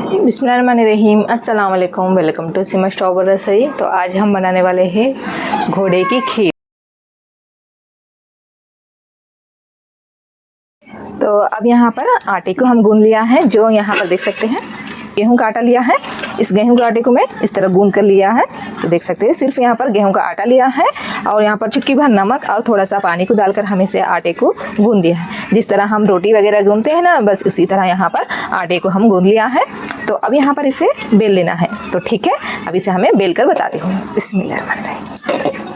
बिस्मिल्लाहिर्रहमानिर्रहीम, अस्सलाम वालेकुम, वेलकम टू सीमा स्टॉबर रसोई। तो आज हम बनाने वाले हैं घोड़े की खीर। तो अब यहाँ पर आटे को हम गूंद लिया है, जो यहाँ पर देख सकते हैं गेहूं का आटा लिया है। इस गेहूं के आटे को मैं इस तरह गूंद कर लिया है। तो देख सकते हैं सिर्फ यहाँ पर गेहूं का आटा लिया है और यहाँ पर चुटकी भर नमक और थोड़ा सा पानी को डालकर हम इसे आटे को गूंद दिया है। जिस तरह हम रोटी वगैरह गूंदते हैं ना, बस उसी तरह यहाँ पर आटे को हम गूंद लिया है। तो अब यहाँ पर इसे बेल लेना है। तो ठीक है, अब इसे हमें बेल कर बताती हूँ। बिस्मिल्लाहिर्रहमानिर्रहीम।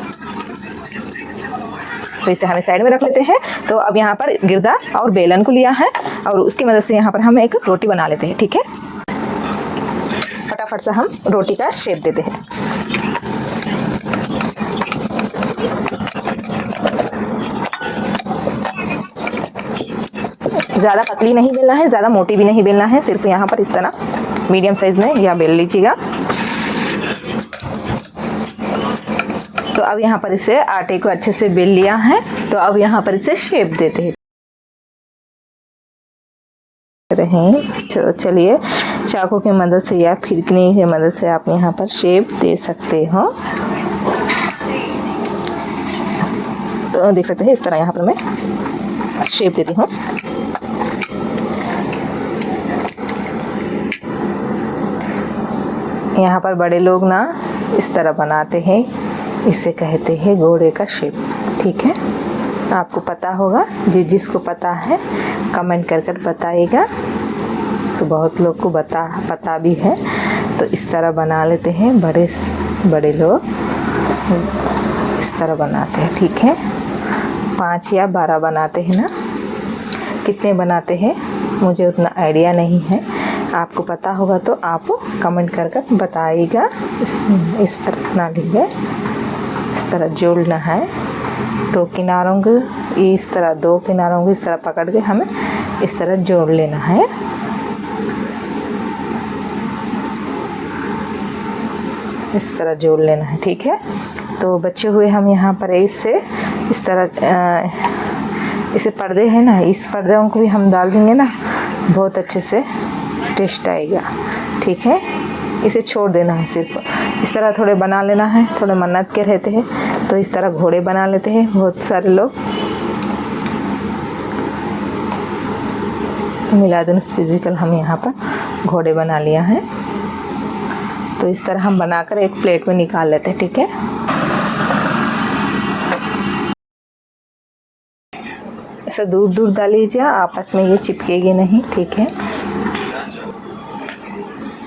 तो इसे हमें साइड में रख लेते हैं। तो अब यहाँ पर गिरदा और बेलन को लिया है और उसकी मदद से यहाँ पर हम एक रोटी बना लेते हैं। ठीक है, फटाफट से हम रोटी का शेप देते हैं। ज़्यादा पतली नहीं बेलना है, ज़्यादा मोटी भी नहीं बेलना है, सिर्फ यहाँ पर इस तरह मीडियम साइज में या बेल लीजिएगा। तो अब यहाँ पर इसे आटे को अच्छे से बेल लिया है। तो अब यहाँ पर इसे शेप देते हैं। चलिए, चाकू की मदद से या फिरकनी की मदद से आप यहाँ पर शेप दे सकते हो। तो देख सकते हैं इस तरह यहाँ पर मैं शेप देती हूँ। यहाँ पर बड़े लोग ना इस तरह बनाते हैं, इसे कहते हैं घोड़े का शेप। ठीक है, आपको पता होगा, जिसको पता है कमेंट कर बताइएगा। तो बहुत लोग को पता भी है। तो इस तरह बना लेते हैं, बड़े लोग इस तरह बनाते हैं। ठीक है, 5 या 12 बनाते हैं ना, कितने बनाते हैं मुझे उतना आइडिया नहीं है। आपको पता होगा तो आप कमेंट कर बताइएगा। इस तरह बना लीजिए, इस तरह जोड़ना है। तो किनारों को इस तरह, 2 किनारों को इस तरह पकड़ के हमें इस तरह जोड़ लेना है। इस तरह जोड़ लेना है। ठीक है, तो बचे हुए हम यहाँ पर इसे इस तरह इसे पर्दे हैं ना, इस पर्दों को भी हम डाल देंगे ना, बहुत अच्छे से टेस्ट आएगा। ठीक है, इसे छोड़ देना है, सिर्फ इस तरह थोड़े बना लेना है। थोड़े मन्नत के रहते हैं तो इस तरह घोड़े बना लेते हैं बहुत सारे लोग। मिलादुन्नबी फिजिकल हम यहाँ पर घोड़े बना लिया है। तो इस तरह हम बनाकर एक प्लेट में निकाल लेते हैं। ठीक है, इसे दूर दूर डालीजिए, आपस में ये चिपकेगी नहीं। ठीक है,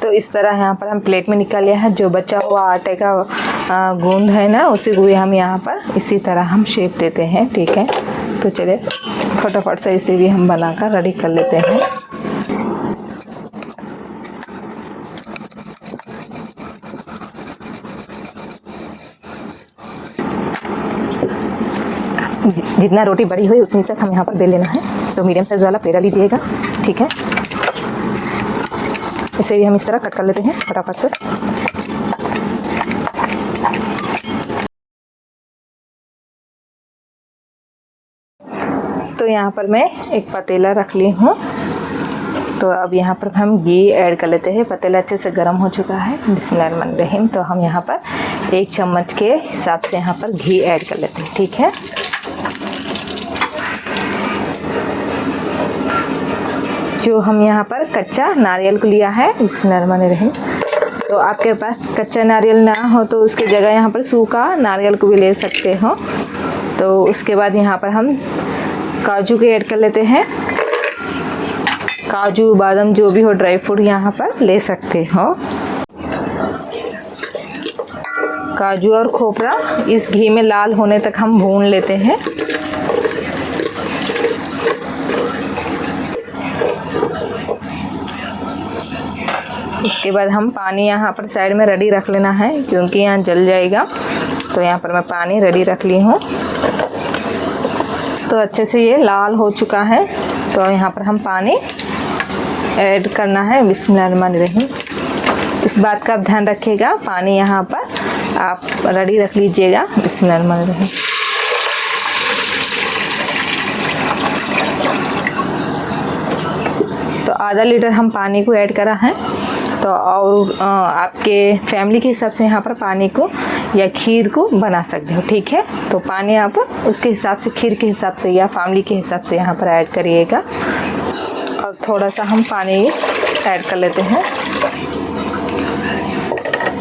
तो इस तरह यहाँ पर हम प्लेट में निकाल लिया है। जो बचा हुआ आटे का गूंद है ना, उसी को भी हम यहाँ पर इसी तरह हम शेप देते हैं। ठीक है, तो चलिए फटाफट से इसे भी हम बनाकर रेडी कर लेते हैं। जितना रोटी बड़ी हुई उतनी तक हम यहाँ पर बेल लेना है। तो मीडियम साइज वाला पेड़ा लीजिएगा। ठीक है, इसे भी हम इस तरह कट कर लेते हैं फटाफट से। तो यहाँ पर मैं एक पतीला रख ली हूँ। तो अब यहाँ पर हम घी ऐड कर लेते हैं। पतीला अच्छे से गर्म हो चुका है। बिस्मिल्लाहिर्रहमानिर्रहीम। तो हम यहाँ पर 1 चम्मच के हिसाब से यहाँ पर घी ऐड कर लेते हैं। ठीक है, जो हम यहाँ पर कच्चा नारियल को लिया है। बिस्मिल्लाहिर्रहमानिर्रहीम। तो आपके पास कच्चा नारियल ना हो तो उसकी जगह यहाँ पर सूखा नारियल को भी ले सकते हो। तो उसके बाद यहाँ पर हम काजू के ऐड कर लेते हैं। काजू बादाम जो भी हो ड्राई फ्रूट यहाँ पर ले सकते हो। काजू और खोपरा इस घी में लाल होने तक हम भून लेते हैं। उसके बाद हम पानी यहाँ पर साइड में रेडी रख लेना है, क्योंकि यहाँ जल जाएगा। तो यहाँ पर मैं पानी रेडी रख ली हूँ। तो अच्छे से ये लाल हो चुका है। तो यहाँ पर हम पानी ऐड करना है। बिस्मिल्लाहिर्रहमानिर्रहीम। इस बात का आप ध्यान रखिएगा, पानी यहाँ पर आप रेडी रख लीजिएगा। बिस्मिल्लाहिर्रहमानिर्रहीम। तो आधा लीटर हम पानी को ऐड करा है। तो और आपके फैमिली के हिसाब से यहाँ पर पानी को या खीर को बना सकते हो, ठीक है। तो पानी आप उसके हिसाब से, खीर के हिसाब से या फैमिली के हिसाब से यहाँ पर ऐड करिएगा। और थोड़ा सा हम पानी ऐड कर लेते हैं।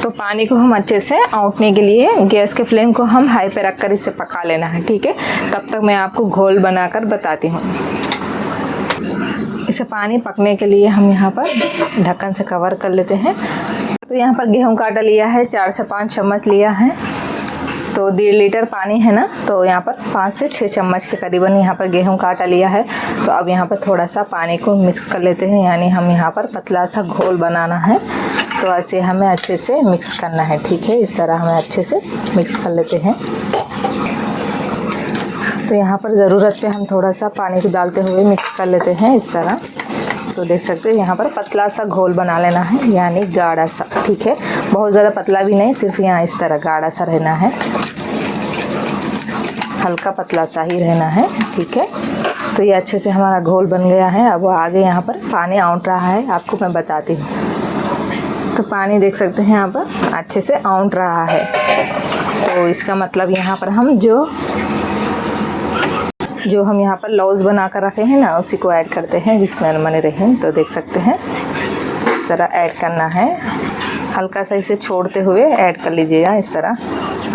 तो पानी को हम अच्छे से औंटने के लिए गैस के फ्लेम को हम हाई पे रखकर इसे पका लेना है, ठीक है। तब तक मैं आपको घोल बनाकर बताती हूँ। इसे पानी पकने के लिए हम यहाँ पर ढक्कन से कवर कर लेते हैं। तो यहाँ पर गेहूं का आटा लिया है, 4 से 5 चम्मच लिया है। तो 1.5 लीटर पानी है ना, तो यहाँ पर 5 से 6 चम्मच के करीबन यहाँ पर गेहूं का आटा लिया है। तो अब यहाँ पर थोड़ा सा पानी को मिक्स कर लेते हैं, यानी हम यहाँ पर पतला सा घोल बनाना है। तो ऐसे हमें अच्छे से मिक्स करना है, ठीक है। इस तरह हमें अच्छे से मिक्स कर लेते हैं। तो यहाँ पर ज़रूरत पे हम थोड़ा सा पानी को डालते हुए मिक्स कर लेते हैं इस तरह। तो देख सकते हैं यहाँ पर पतला सा घोल बना लेना है, यानी गाढ़ा सा, ठीक है। बहुत ज़्यादा पतला भी नहीं, सिर्फ यहाँ इस तरह गाढ़ा सा रहना है, हल्का पतला सा ही रहना है, ठीक है। तो ये अच्छे से हमारा घोल बन गया है। अब आगे यहाँ पर पानी औंट रहा है, आपको मैं बताती हूँ। तो पानी देख सकते हैं यहाँ पर अच्छे से औंट रहा है। तो इसका मतलब यहाँ पर हम जो हम यहाँ पर लौज़ बना कर रखे हैं ना, उसी को ऐड करते हैं। बिस्मिल्लाहिर्रहमानिर्रहीम। तो देख सकते हैं इस तरह ऐड करना है, हल्का सा इसे छोड़ते हुए ऐड कर लीजिएगा। इस तरह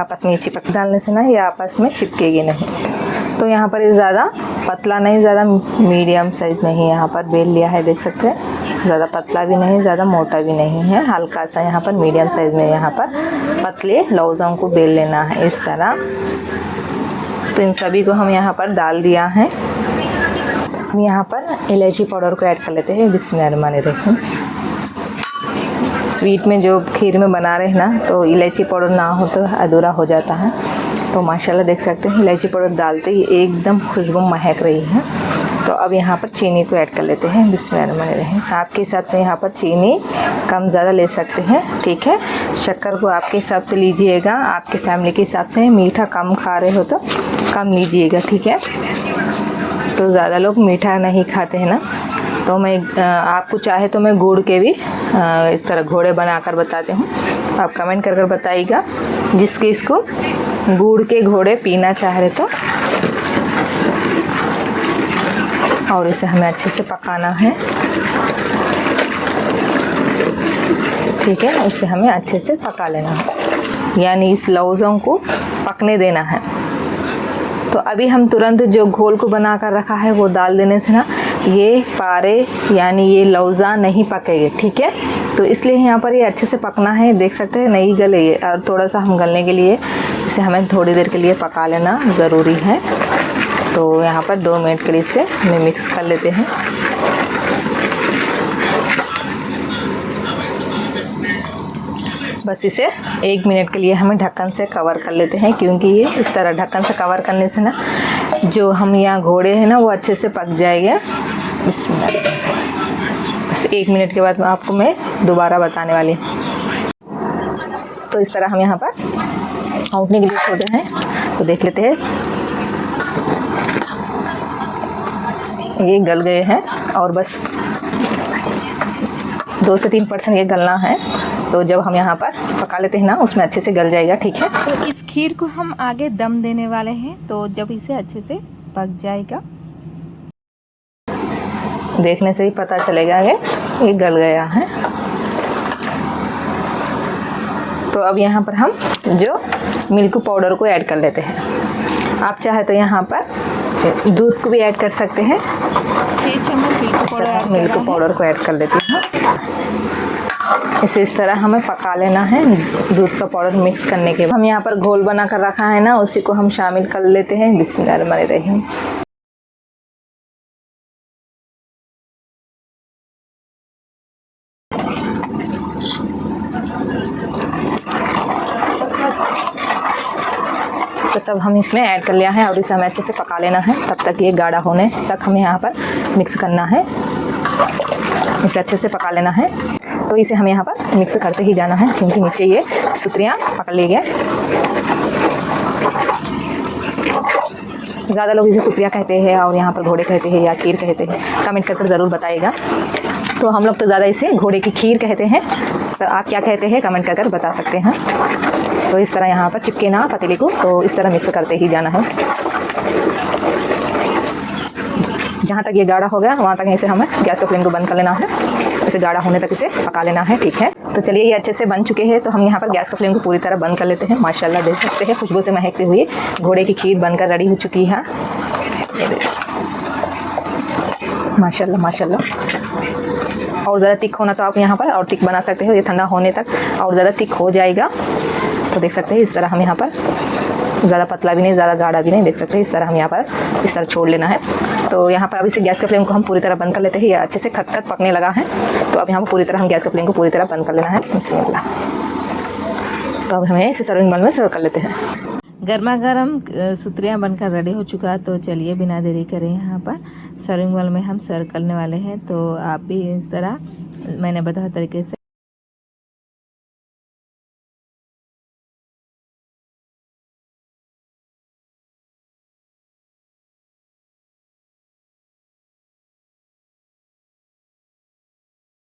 आपस में चिपक डालने से ना ये आपस में चिपकेगी नहीं। तो यहाँ पर ये ज़्यादा पतला नहीं, ज़्यादा मीडियम साइज़ में ही यहाँ पर बेल लिया है, देख सकते हैं। ज़्यादा पतला भी नहीं, ज़्यादा मोटा भी नहीं है, हल्का सा यहाँ पर मीडियम साइज़ में यहाँ पर पतले लौज़ों को बेल लेना है इस तरह। तो इन सभी को हम यहाँ पर डाल दिया है। हम यहाँ पर इलायची पाउडर को ऐड कर लेते हैं। बिस्मिल्लाहिर्रहमानिर्रहीम। स्वीट में जो खीर में बना रहे हैं ना, तो इलायची पाउडर ना हो तो अधूरा हो जाता है। तो माशाल्लाह देख सकते हैं इलायची पाउडर डालते ही एकदम खुशबू महक रही है। तो अब यहाँ पर चीनी को ऐड कर लेते हैं। बिस्मिल्लाहिर्रहमानिर्रहीम। आपके हिसाब से यहाँ पर चीनी कम ज़्यादा ले सकते हैं, ठीक है। शक्कर को आपके हिसाब से लीजिएगा, आपके फैमिली के हिसाब से। मीठा कम खा रहे हो तो कम लीजिएगा, ठीक है। तो ज़्यादा लोग मीठा नहीं खाते हैं ना, तो मैं आपको चाहे तो मैं गुड़ के भी इस तरह घोड़े बनाकर बताती हूँ। आप कमेंट कर बताइएगा जिसके इसको गुड़ के घोड़े पीना चाह रहे तो। और इसे हमें अच्छे से पकाना है, ठीक है। इसे हमें अच्छे से पका लेना है, यानी इस लौज़ों को पकने देना है। तो अभी हम तुरंत जो घोल को बना कर रखा है वो डाल देने से ना ये पारे यानी ये लौज़ा नहीं पकेंगे, ठीक है। तो इसलिए यहाँ पर ये अच्छे से पकना है। देख सकते हैं नहीं गले ये, और थोड़ा सा हम गलने के लिए इसे हमें थोड़ी देर के लिए पका लेना ज़रूरी है। तो यहाँ पर 2 मिनट के लिए इसे हमें मिक्स कर लेते हैं। बस इसे 1 मिनट के लिए हमें ढक्कन से कवर कर लेते हैं, क्योंकि ये इस तरह ढक्कन से कवर करने से ना जो हम यहाँ घोड़े हैं ना वो अच्छे से पक जाएगा। इसमें बस 1 मिनट के बाद आपको मैं दोबारा बताने वाली हूँ। तो इस तरह हम यहाँ पर औंटने के लिए छोड़े हैं। तो देख लेते हैं, ये गल गए हैं और बस 2 से 3% ये गलना है। तो जब हम यहाँ पर पका लेते हैं ना उसमें अच्छे से गल जाएगा, ठीक है। तो इस खीर को हम आगे दम देने वाले हैं, तो जब इसे अच्छे से पक जाएगा देखने से ही पता चलेगा कि ये गल गया है। तो अब यहाँ पर हम जो मिल्क पाउडर को ऐड कर लेते हैं। आप चाहे तो यहाँ पर दूध को भी ऐड कर सकते हैं। 6 चम्मच मिल्क पाउडर को ऐड कर लेती हूँ। इसे इस तरह हमें पका लेना है। दूध का पाउडर मिक्स करने के बाद हम यहाँ पर घोल बना कर रखा है ना, उसी को हम शामिल कर लेते हैं। बिस्मिल्लाहिर्रहमानिर्रहीम। तो सब हम इसमें ऐड कर लिया है और इसे हमें अच्छे से पका लेना है। तब तक ये गाढ़ा होने तक हमें यहाँ पर मिक्स करना है, इसे अच्छे से पका लेना है। तो इसे हमें यहाँ पर मिक्स करते ही जाना है, क्योंकि नीचे ये सुतरियाँ पकड़ ली गए। ज़्यादा लोग इसे सुतरियाँ कहते हैं और यहाँ पर घोड़े कहते हैं या खीर कहते हैं, कमेंट कर ज़रूर बताइएगा। तो हम लोग तो ज़्यादा इसे घोड़े की खीर कहते हैं, तो आप क्या कहते हैं कमेंट कर बता सकते हैं। तो इस तरह यहाँ पर चिपके ना पतीले को, तो इस तरह मिक्स करते ही जाना है। जहाँ तक ये गाढ़ा हो गया वहाँ तक इसे हमें गैस का फ्लेम को बंद कर लेना है, इसे गाढ़ा होने तक इसे पका लेना है, ठीक है। तो चलिए ये अच्छे से बन चुके हैं, तो हम यहाँ पर गैस का फ्लेम को पूरी तरह बंद कर लेते हैं। माशाल्लाह देख सकते हैं खुशबू से महकते हुए घोड़े की खीर बनकर रेडी हो चुकी है। माशाल्लाह माशाल्लाह। और ज़्यादा तिक होना तो आप यहाँ पर और तिक बना सकते हो, ये ठंडा होने तक और ज़्यादा तिक हो जाएगा। तो देख सकते हैं इस तरह हम यहाँ पर ज़्यादा पतला भी नहीं ज़्यादा गाढ़ा भी नहीं, देख सकते हैं इस तरह हम यहाँ पर इस तरह छोड़ लेना है। तो यहाँ पर अभी से गैस के फ्लेम को हम पूरी तरह बंद कर लेते हैं, ये अच्छे से खट पकने लगा है। तो अब यहाँ पर पूरी तरह हम गैस के फ्लेम को पूरी तरह बंद कर लेना है। बिस्मिल्लाह। तो अब हमें इसे सर्विंग बाउल में सर्व कर लेते हैं। गर्मा गर्म सुतरियाँ बनकर रेडी हो चुका। तो चलिए बिना देरी करें यहाँ पर सर्विंग बाउल में हम सर्व करने वाले हैं। तो आप भी इस तरह मैंने बताया तरीके से